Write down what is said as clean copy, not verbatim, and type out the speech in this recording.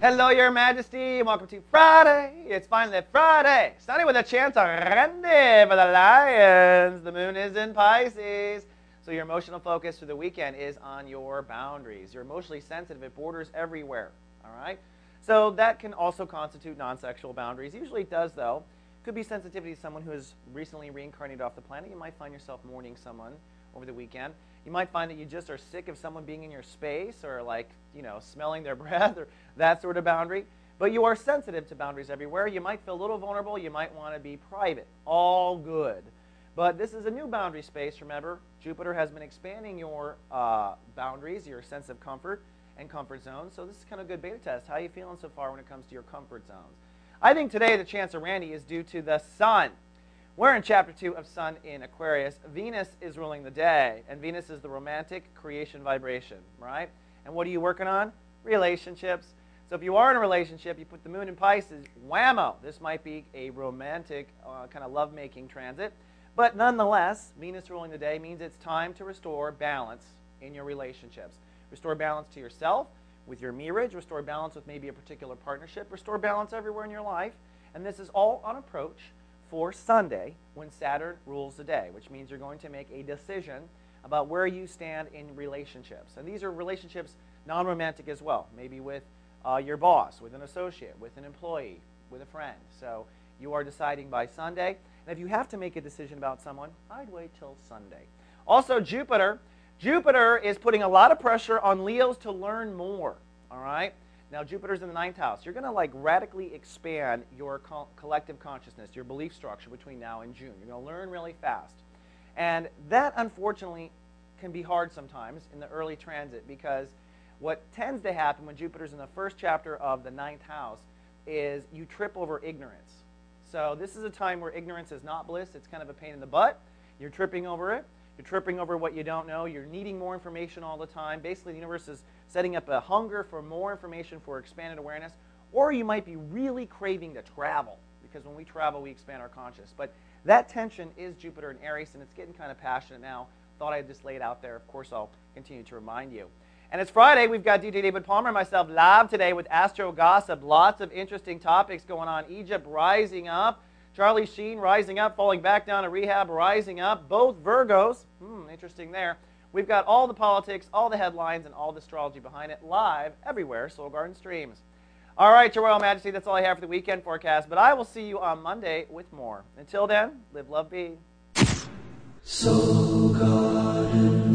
Hello, Your Majesty, and welcome to Friday. It's finally Friday. Sunday with a chance of grande for the Lions. The moon is in Pisces. So your emotional focus for the weekend is on your boundaries. You're emotionally sensitive. It borders everywhere. All right? So that can also constitute non-sexual boundaries. Usually it does, though. Could be sensitivity to someone who has recently reincarnated off the planet. You might find yourself mourning someone over the weekend. You might find that you just are sick of someone being in your space or smelling their breath or that sort of boundary. But you are sensitive to boundaries everywhere. You might feel a little vulnerable. You might want to be private. All good. But this is a new boundary space, remember. Jupiter has been expanding your boundaries, your sense of comfort and comfort zones. So this is kind of a good beta test. How are you feeling so far when it comes to your comfort zones? I think today the chance of Randy is due to the sun. We're in Chapter 2 of Sun in Aquarius. Venus is ruling the day, and Venus is the romantic creation vibration, right? And what are you working on? Relationships. So if you are in a relationship, you put the moon in Pisces, whammo! This might be a romantic kind of lovemaking transit. But nonetheless, Venus ruling the day means it's time to restore balance in your relationships. Restore balance to yourself, with your marriage, restore balance with maybe a particular partnership, restore balance everywhere in your life. And this is all on approach for Sunday when Saturn rules the day, which means you're going to make a decision about where you stand in relationships. And these are relationships non-romantic as well, maybe with your boss, with an associate, with an employee, with a friend. So you are deciding by Sunday. And if you have to make a decision about someone, I'd wait till Sunday. Also, Jupiter is putting a lot of pressure on Leos to learn more, all right? Now, Jupiter's in the 9th house. You're going to radically expand your collective consciousness, your belief structure between now and June. You're going to learn really fast. And that, unfortunately, can be hard sometimes in the early transit because what tends to happen when Jupiter's in the first chapter of the 9th house is you trip over ignorance. So this is a time where ignorance is not bliss. It's kind of a pain in the butt. You're tripping over it. You're tripping over what you don't know. You're needing more information all the time. Basically, the universe is setting up a hunger for more information for expanded awareness. Or you might be really craving to travel, because when we travel, we expand our conscious. But that tension is Jupiter in Aries, and it's getting kind of passionate now. Thought I'd just lay it out there. Of course, I'll continue to remind you. And it's Friday. We've got DJ David Palmer and myself live today with Astro Gossip. Lots of interesting topics going on. Egypt rising up. Charlie Sheen rising up, falling back down to rehab, rising up. Both Virgos. Interesting there. We've got all the politics, all the headlines, and all the astrology behind it live everywhere. Soul Garden streams. All right, Your Royal Majesty, that's all I have for the weekend forecast. But I will see you on Monday with more. Until then, live, love, be. Soul Garden.